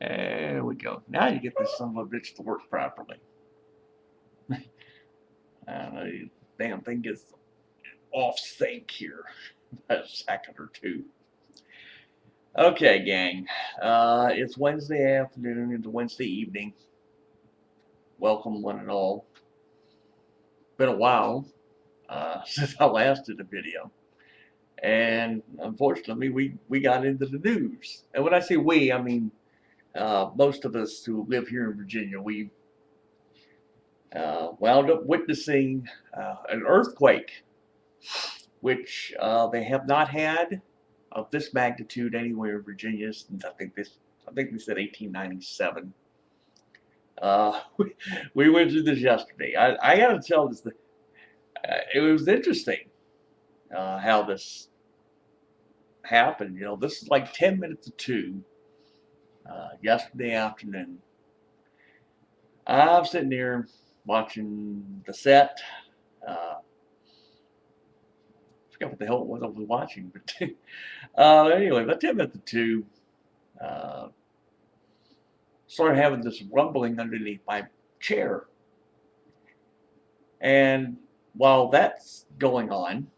There we go. Now you get this son of a bitch to work properly. The damn thing gets off sync here by a second or two. Okay, gang. It's Wednesday afternoon into Wednesday evening. Welcome, one and all. Been a while since I last did a video. And unfortunately, we got into the news. And when I say we, I mean most of us who live here in Virginia, we wound up witnessing an earthquake, which they have not had of this magnitude anywhere in Virginia since I think they said 1897. We went through this yesterday. I got to tell this, it was interesting how this happened. You know, this is like 10 minutes to 2 yesterday afternoon. I'm sitting there watching the set. I forgot what the hell it was I was watching, but anyway, about 10 minutes to 2, started having this rumbling underneath my chair. And while that's going on,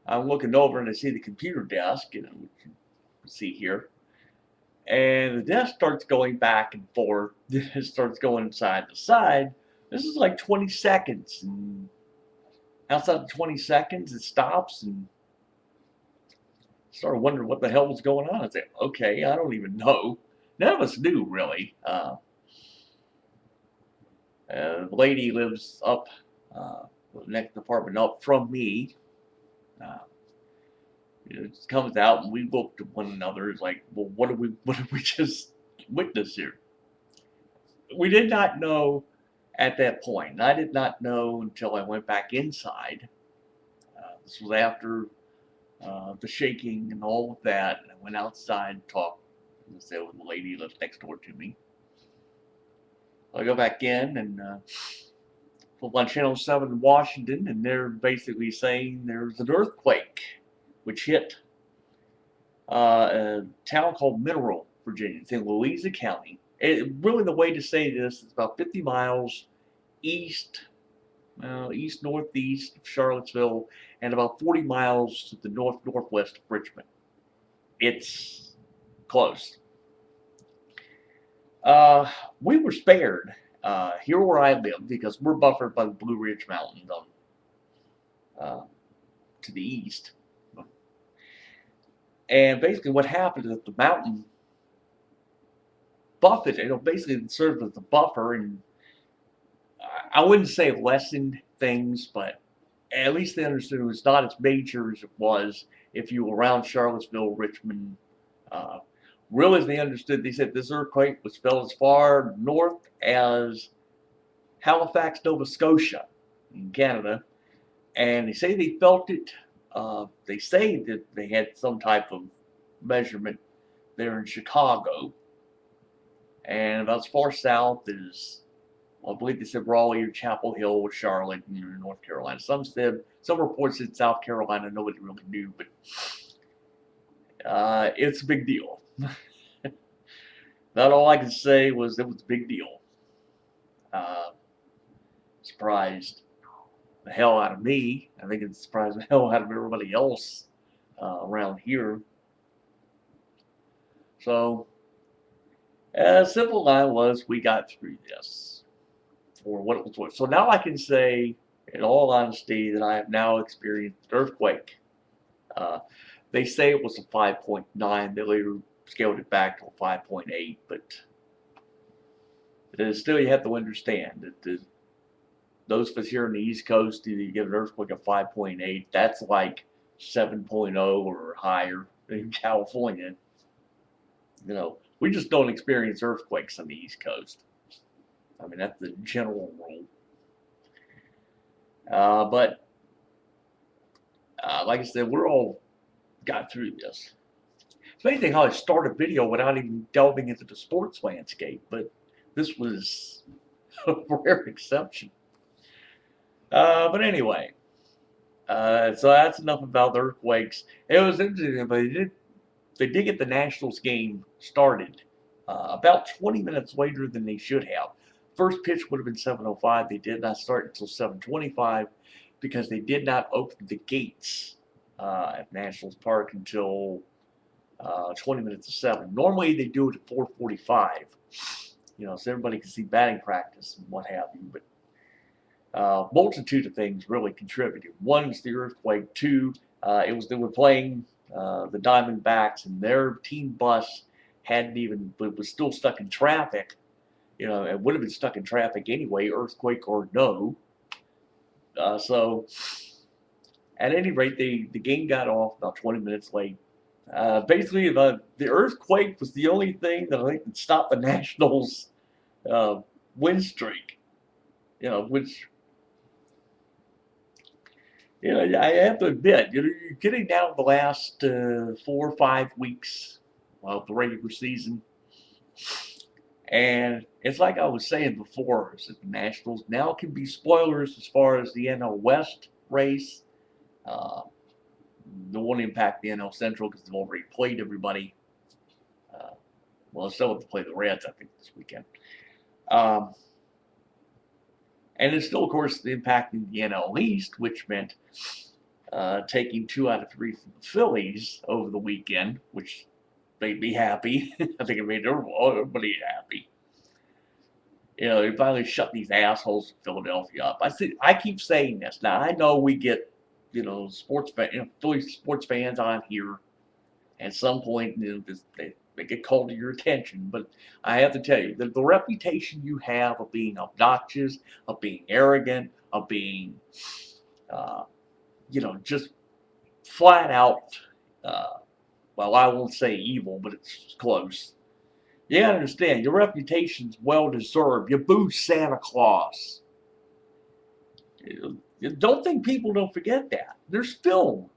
I'm looking over and I see the computer desk, you know, which you can see here. And the desk starts going back and forth. It starts going side to side. This is like 20 seconds. And outside of 20 seconds, it stops and started wondering what the hell was going on. I said, okay, I don't even know. None of us knew, really. The lady lives up the next apartment up from me. It comes out and we looked at one another. It's like, well, what did we just witness here? We did not know at that point. And I did not know until I went back inside. This was after the shaking and all of that. And I went outside and talked, as I said, with the lady who lives next door to me. I go back in and flip on Channel 7 in Washington, and they're basically saying there's an earthquake which hit a town called Mineral, Virginia. It's in Louisa County. Really, the way to say this is about 50 miles east northeast of Charlottesville, and about 40 miles to the northwest of Richmond. It's close. We were spared here where I live because we're buffered by the Blue Ridge Mountains to the east. And basically what happened is that the mountain buffeted, basically it served as a buffer, and I wouldn't say lessened things, but at least they understood it was not as major as it was if you were around Charlottesville, Richmond. Really, as they understood, they said this earthquake was felt as far north as Halifax, Nova Scotia in Canada, and they say they felt it. They say that they had some type of measurement there in Chicago, and about as far south as, well, I believe they said Raleigh or Chapel Hill or Charlotte in North Carolina. Some reports said South Carolina. Nobody really knew, but it's a big deal. Not all I can say was it was a big deal. Surprised the hell out of me. I think it surprised the hell out of everybody else around here. So, simple line was, we got through this for what it was worth. So now I can say, in all honesty, that I have now experienced an earthquake. They say it was a 5.9. They later scaled it back to a 5.8, but still, you have to understand that those of us here on the East Coast, either you get an earthquake of 5.8, that's like 7.0 or higher in California. You know, we just don't experience earthquakes on the East Coast. I mean, that's the general rule. But like I said, we're all got through this. It's amazing how I start a video without even delving into the sports landscape, but this was a rare exception. But anyway, so that's enough about the earthquakes. It was interesting, but they did get the Nationals game started about 20 minutes later than they should have. First pitch would have been 7:05. They did not start until 7:25 because they did not open the gates at Nationals Park until 20 minutes to 7. Normally they do it at 4:45, so everybody can see batting practice and what have you. But multitude of things really contributed. One is the earthquake. Two, they were playing the Diamondbacks, and their team bus was still stuck in traffic. It would have been stuck in traffic anyway, earthquake or no. So, at any rate, the game got off about 20 minutes late. Basically, the earthquake was the only thing that I think that stopped the Nationals' win streak. Which I have to admit, you're getting down to the last 4 or 5 weeks of the regular season. And it's like I was saying before, is that the Nationals now can be spoilers as far as the NL West race. They won't impact the NL Central because they've already played everybody. Well, still have to play the Reds, I think, this weekend. And it's still, of course, impacting the NL East, which meant taking 2 out of 3 from the Phillies over the weekend, which made me happy. I think it made everybody happy. They finally shut these assholes in Philadelphia up. I keep saying this. Now, I know we get, Philly sports fans on here. At some point, they get called to your attention. But I have to tell you, the reputation you have of being obnoxious, of being arrogant, of being, just flat out, well, I won't say evil, but it's close. You gotta understand, your reputation's well deserved. You boo Santa Claus. Don't think people don't forget that. There's film.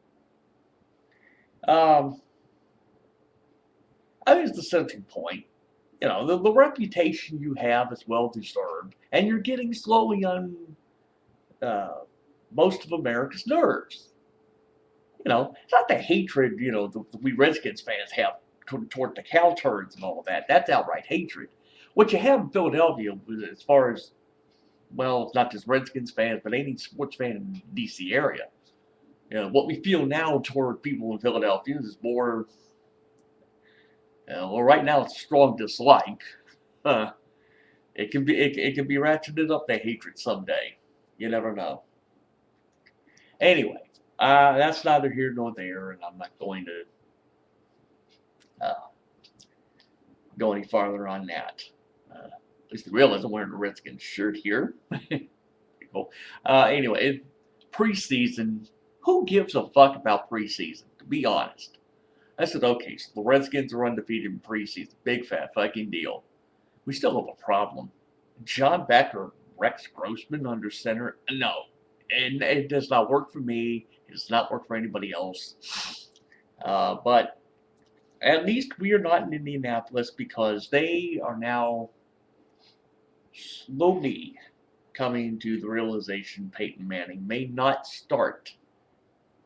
I think it's the central point. The reputation you have is well deserved, and you're getting slowly on most of America's nerves. It's not the hatred, we Redskins fans have toward the cow turds and all of that. That's outright hatred. What you have in Philadelphia, as far as, well, it's not just Redskins fans, but any sports fan in the D.C. area. What we feel now toward people in Philadelphia is more, well, right now it's a strong dislike. It can be ratcheted up to hatred someday. You never know. Anyway, that's neither here nor there, and I'm not going to go any farther on that. At least the real isn't wearing a Redskins shirt here. Cool. Anyway, preseason. Who gives a fuck about preseason? To be honest, I said, okay, so the Redskins are undefeated in preseason. Big fat fucking deal. We still have a problem. John Becker, Rex Grossman under center. No, and it does not work for me. It does not work for anybody else. But at least we are not in Indianapolis because they are now slowly coming to the realization Peyton Manning may not start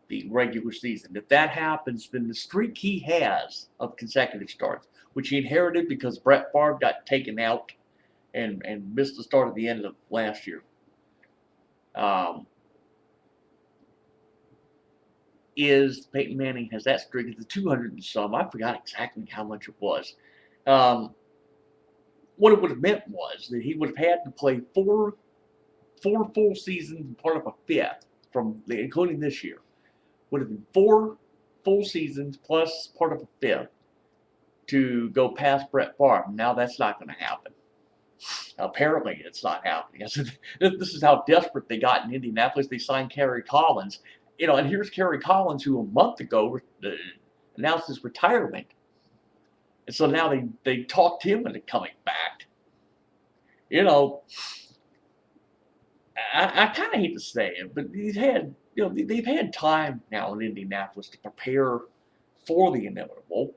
the regular season. If that happens, then the streak he has of consecutive starts, which he inherited because Brett Favre got taken out and missed the start at the end of last year, is Peyton Manning has that streak of the 200 and some. I forgot exactly how much it was. What it would have meant was that he would have had to play four full seasons and part of a fifth, including this year. Would have been 4 full seasons plus part of a fifth to go past Brett Favre. Now that's not going to happen. Apparently, it's not happening. This is how desperate they got in Indianapolis. They signed Kerry Collins. And here's Kerry Collins, who a month ago announced his retirement. And so now they talked him into coming back. I kind of hate to say it, but they've had time now in Indianapolis to prepare for the inevitable.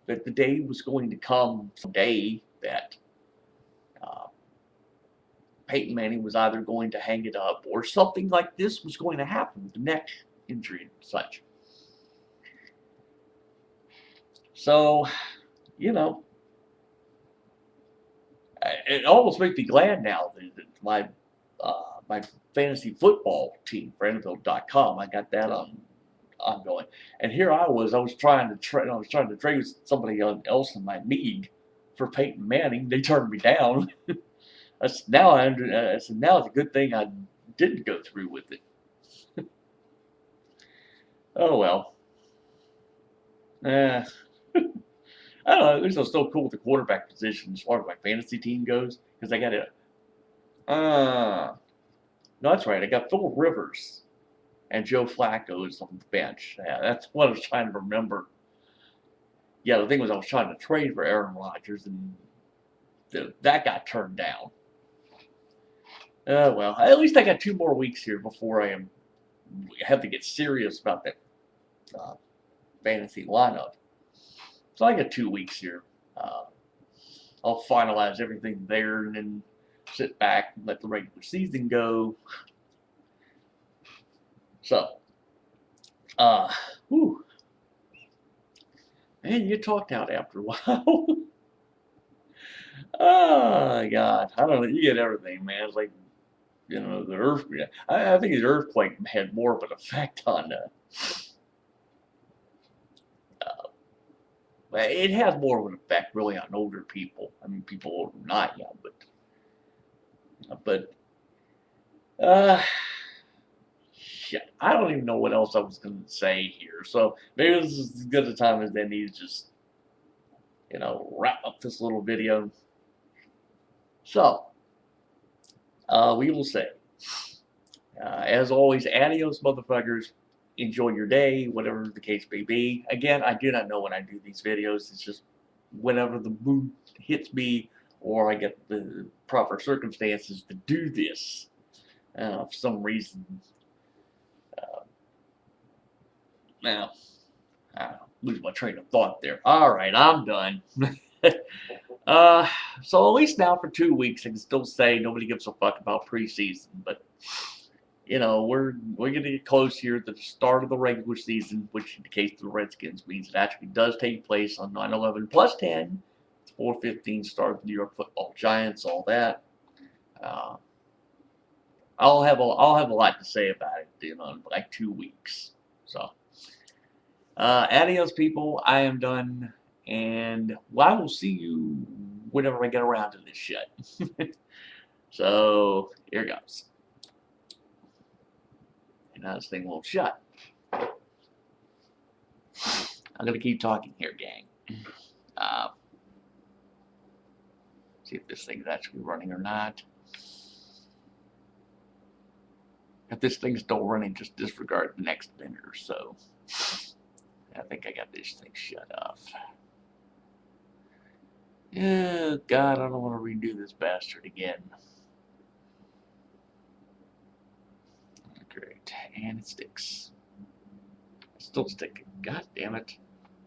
That the day was going to come someday that Peyton Manning was either going to hang it up or something like this was going to happen with the neck injury and such. So, it almost makes me glad now that my fantasy football team for NFL.com, I got that ongoing. And here I was trying to trade with somebody else in my league for Peyton Manning. They turned me down. Now so now it's a good thing I didn't go through with it. Oh well. I don't know. At least I'm still cool with the quarterback position as far as my fantasy team goes, because I got a. No, that's right. I got Phil Rivers and Joe Flacco is on the bench. Yeah, that's what I was trying to remember. Yeah, the thing was I was trying to trade for Aaron Rodgers, and that got turned down. Well, at least I got 2 more weeks here before I have to get serious about that fantasy lineup. So I got 2 weeks here. I'll finalize everything there and then sit back and let the regular season go. So, whew. Man, you talked out after a while. Oh, God. I don't know. You get everything, man. It's like, the earth. I think the earthquake had more of an effect on it has more of an effect really on older people. I mean, people not young, but shit, I don't even know what else I was going to say here. So maybe this is as good a time as any to just wrap up this little video. So we will say, as always, adios, motherfuckers. Enjoy your day, whatever the case may be. Again, I do not know when I do these videos. It's just whenever the mood hits me or I get the proper circumstances to do this. For some reason. Now, I lose my train of thought there. Alright, I'm done. So at least now for 2 weeks I can still say nobody gives a fuck about preseason, but we're going to get close here to the start of the regular season, which in the case of the Redskins means it actually does take place on 9/11+10. It's 4/15 start of the New York Football Giants, all that. I'll have a lot to say about it in like 2 weeks. So, adios, people. I am done, and I will see you whenever I get around to this shit. So here goes. Now this thing won't shut. I'm going to keep talking here, gang. See if this thing's actually running or not. If this thing's still running, just disregard the next minute or so. I think I got this thing shut off. Oh, God, I don't want to redo this bastard again. Great, and it sticks. It's still sticking. God damn it.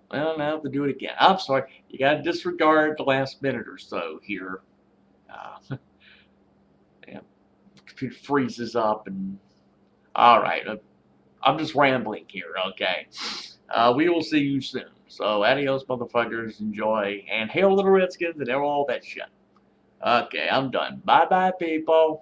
Well, now I have to do it again. I'm sorry. You got to disregard the last minute or so here. Yeah, the computer freezes up and... Alright, I'm just rambling here, okay? We will see you soon. So, adios, motherfuckers. Enjoy. And hail to the Redskins and all that shit. Okay, I'm done. Bye-bye, people.